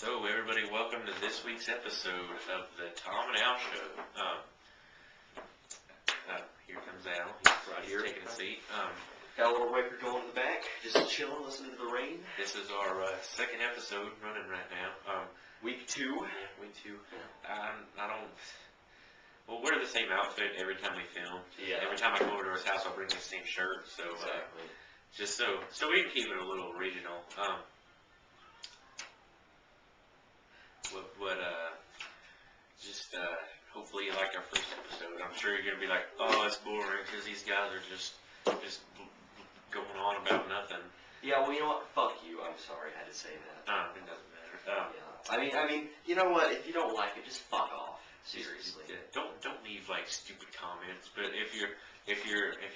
So, everybody, welcome to this week's episode of the Tom and Al Show. Here comes Al. He's Right here. taking a seat. Got a little record going in the back, just chilling, listening to the rain. This is our second episode running right now. Week 2. Yeah, week 2. I don't... We'll wear the same outfit every time we film. Yeah. Every time I go over to his house, I'll bring the same shirt. So, Exactly. just so we can keep it a little regional. Hopefully you like our first episode. I'm sure you're gonna be like, oh, it's boring because these guys are just going on about nothing. Yeah, well, you know what? Fuck you. I'm sorry I had to say that. It doesn't matter. Yeah. I mean, you know what? If you don't like it, just fuck off. Seriously. Don't leave like stupid comments. But if you're in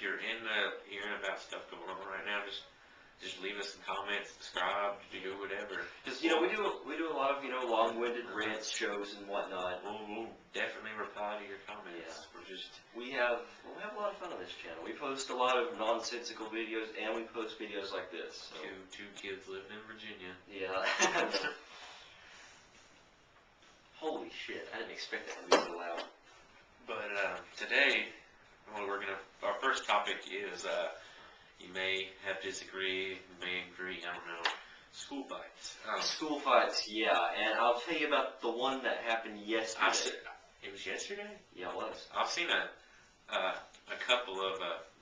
hearing about stuff going on right now, just leave us some comments, subscribe, do whatever. Because we do a lot of long-winded rants, shows, and whatnot. We'll definitely reply to your comments. Yeah. We have a lot of fun on this channel. We post a lot of nonsensical videos, and we post videos like this. So. Two kids living in Virginia. Yeah. Holy shit! I didn't expect that to be so loud. But today, our first topic is. You may have disagreed, you may agree, I don't know. School fights. School fights, yeah. And I'll tell you about the one that happened yesterday. It was yesterday? Yeah, it was. I've seen a couple of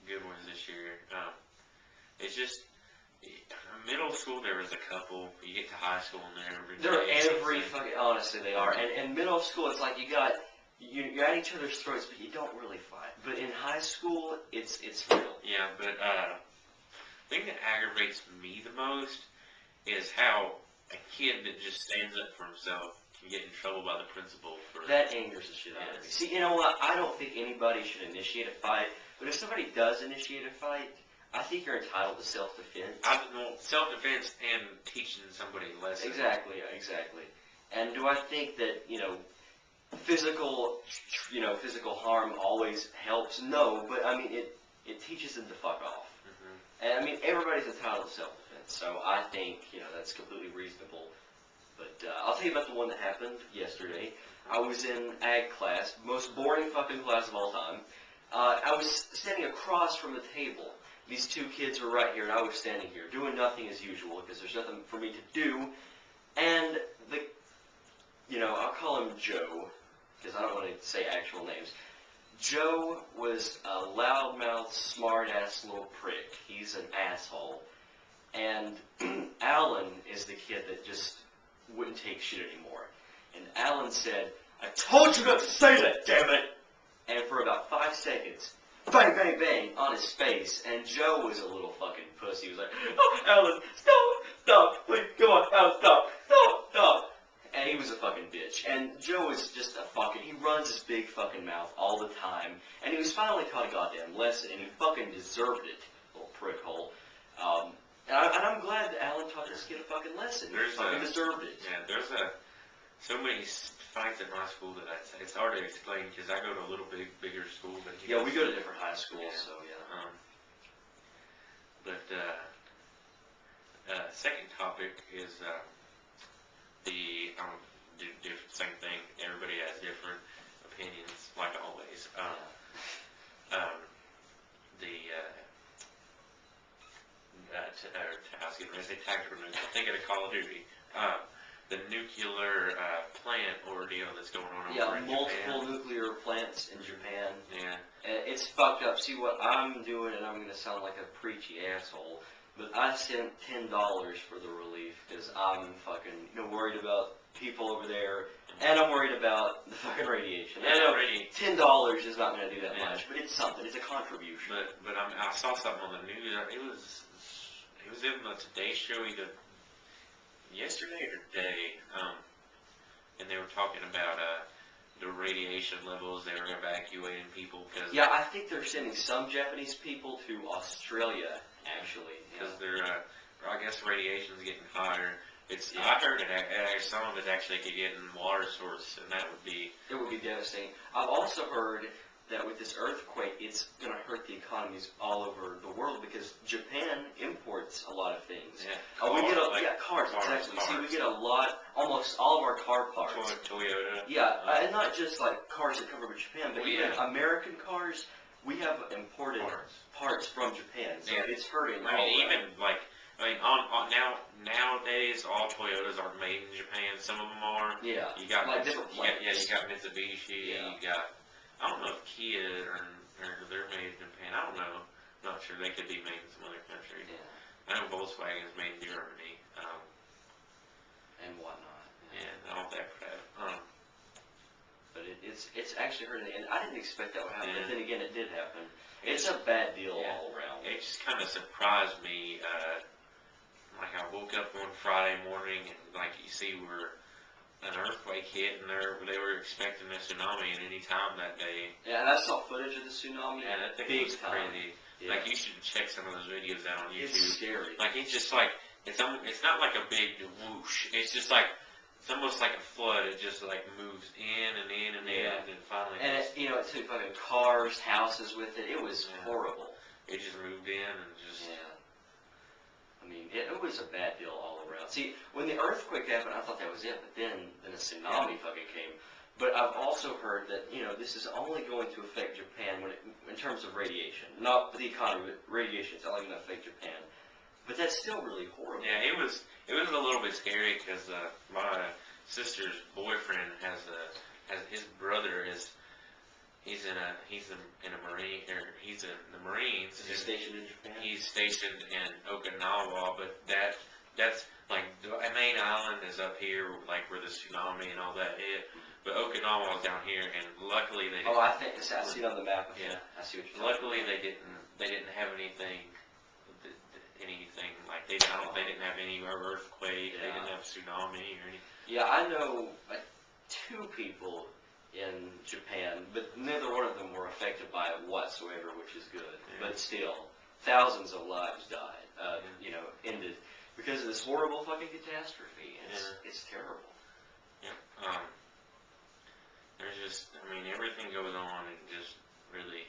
good ones this year. It's just middle school. There was a couple. You get to high school and they're every fucking. Honestly, they are. And middle school, it's like you're at each other's throats, but you don't really fight. But in high school, it's real. Yeah, but the thing that aggravates me the most is how a kid that just stands up for himself can get in trouble by the principal for that. Angers the shit out of me. See, you know what? I don't think anybody should initiate a fight, but if somebody does initiate a fight, I think you're entitled to self-defense. Self-defense and teaching somebody a lesson. Exactly. And do I think that physical harm always helps? No, but I mean it teaches them to fuck off. And I mean everybody's entitled to self-defense, so I think that's completely reasonable. But I'll tell you about the one that happened yesterday. I was in ag class, most boring fucking class of all time. I was standing across from the table. These two kids were right here, and I was standing here doing nothing as usual because there's nothing for me to do. And I'll call him Joe because I don't want to say actual names. Joe was a loudmouth, smart-ass little prick. He's an asshole. And Alan is the kid that just wouldn't take shit anymore. And Alan said, "I told you not to say that, damn it!" And for about 5 seconds, bang, bang, bang, on his face. And Joe was a little fucking pussy. He was like, "Oh, Alan, stop, please, come on, Alan, stop. And he was a fucking bitch. And Joe is just he runs his big fucking mouth all the time. And he was finally taught a goddamn lesson, and he fucking deserved it, little prickhole. And I'm glad that Alan taught this kid a fucking lesson. He fucking deserved it. Yeah, there's so many fights at my school that it's hard to explain because I go to a little bigger school. But yeah, we go to different high schools, so yeah. Second topic is same thing. Everybody has different opinions, like always. I was going to say tactical nuke. I'm thinking of Call of Duty. The nuclear plant ordeal that's going on over in Japan. Yeah, multiple nuclear plants in Japan. Yeah. It's fucked up. See, what I'm doing, and I'm going to sound like a preachy asshole, but I sent $10 for the relief because I'm fucking worried about people over there, and I'm worried about the fucking radiation. I know $10 is not going to do that much, but it's something. It's a contribution. But I saw something on the news. It was in the Today Show either yesterday or today, and they were talking about the radiation levels. They were evacuating people because I think they're sending some Japanese people to Australia actually because I guess radiation is getting higher. I heard some of it actually could get in water source, and that would be devastating. I've also heard that with this earthquake, it's going to hurt the economies all over the world because Japan imports a lot of things. Yeah, cars, exactly. See, we get a lot, almost all of our car parts. Toyota. Yeah, and not just like cars that come from Japan, but even American cars. We have imported parts from Japan, so it's hurting. I mean, even like, nowadays, all Toyotas are made in Japan. Some of them are. Yeah. You got like different you got Mitsubishi. Yeah. You got, I don't know if Kia or they're made in Japan. I don't know. Not sure. They could be made in some other country. Yeah. I know Volkswagen is made in Germany. And whatnot. Yeah, all that crap. But it's actually hurting, and I didn't expect that would happen. Yeah. But then again, it did happen. It's a bad deal all around. It just kind of surprised me. Like I woke up one Friday morning and like you see where an earthquake hit and they were expecting a tsunami at any time that day. Yeah, and I saw footage of the tsunami. Yeah, that thing was crazy. Yeah. Like you should check some of those videos out on YouTube. It's scary. Like it's just like it's not like a big whoosh. It's just like it's almost like a flood. It just like moves in and in and in and finally. And it took fucking cars, houses with it. It was horrible. It just moved in and just. Yeah. I mean, it was a bad deal all around. See, when the earthquake happened, I thought that was it, but then a tsunami fucking came. But I've also heard that, this is only going to affect Japan in terms of radiation. Not the economy, but radiation is only going to affect Japan. But that's still really horrible. Yeah, it was a little bit scary because my sister's boyfriend has his brother is. He's in the Marine, or he's in the Marines. Is he stationed in Japan? He's stationed in Okinawa, but that's like the main island is up here, like where the tsunami and all that hit. But Okinawa is down here, and luckily they. Oh, I see it on the map. Yeah, I see what you're. Luckily they didn't have anything like they didn't have any earthquake. They didn't have tsunami or anything. Yeah, I know like 2 people in Japan, but neither one of them were affected by it whatsoever, which is good. Yeah. But still, thousands of lives died, ended because of this horrible fucking catastrophe. And it's terrible. Yeah. There's just, everything goes on, and just really,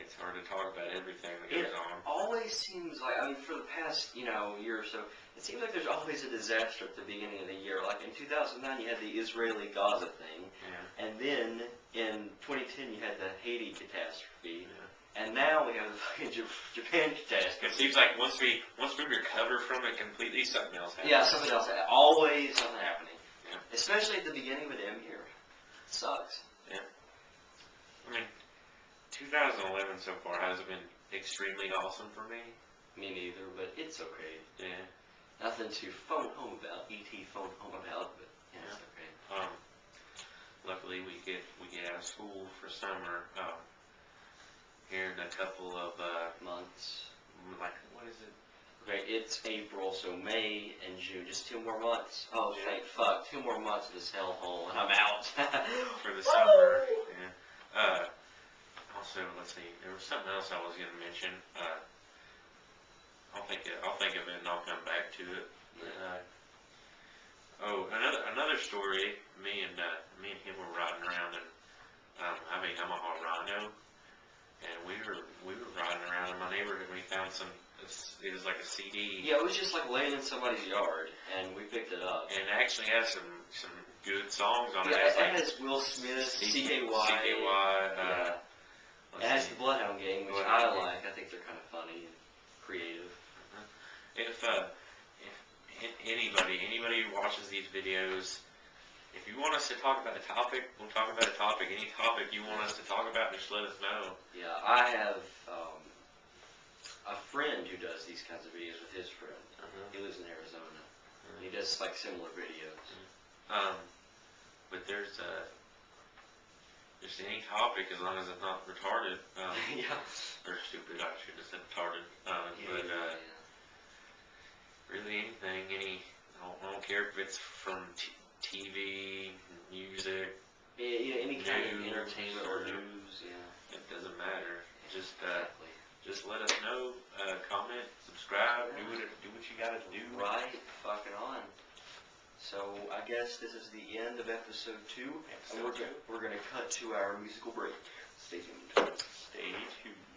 it's hard to talk about everything that goes on. It always seems like, for the past, year or so, it seems like there's always a disaster at the beginning of the year. Like in 2009, you had the Israeli-Gaza thing. Yeah. And then in 2010, you had the Haiti catastrophe. Yeah. And now we have the fucking Japan catastrophe. It seems like once we recover from it completely, something else happens. Yeah, something else. Always something happening. Yeah. Especially at the beginning with them here. It sucks. Yeah. 2011 so far hasn't been extremely awesome for me. Me neither, but it's okay. Yeah. Nothing to phone home about. phone home about, but it's okay. Luckily we get out of school for summer here in a couple of months. Like, what is it? Okay, it's April, so May and June, just 2 more months. Oh, thank fuck, 2 more months of this hellhole, and I'm out. For the summer. Yeah. Also, let's see, there was something else I was going to mention. I'll think of it and I'll come back to it. Another story. Me and him were riding around in I have a Yamaha Rhino, and we were riding around in my neighborhood, and we found it was like a CD. Yeah, it was just like laying in somebody's yard, and we picked it up. And it actually has some good songs on it. Yeah, it has Will Smith, CKY. It has the Bloodhound Gang, which I like. I think they're kind of funny and creative. If anybody who watches these videos, if you want us to talk about a topic, we'll talk about a topic. Any topic you want us to talk about, just let us know. Yeah, I have a friend who does these kinds of videos with his friend. He lives in Arizona. He does like similar videos. But there's just any topic, as long as it's not retarded. Yeah. Or stupid, I should have said retarded. Really anything, I don't care if it's from TV, music. Yeah, any kind of entertainment or news, It doesn't matter. Just let us know, comment, subscribe, do what you gotta do. Right, fucking on. So I guess this is the end of episode 2. And we're gonna cut to our musical break. Stay tuned. Stay tuned.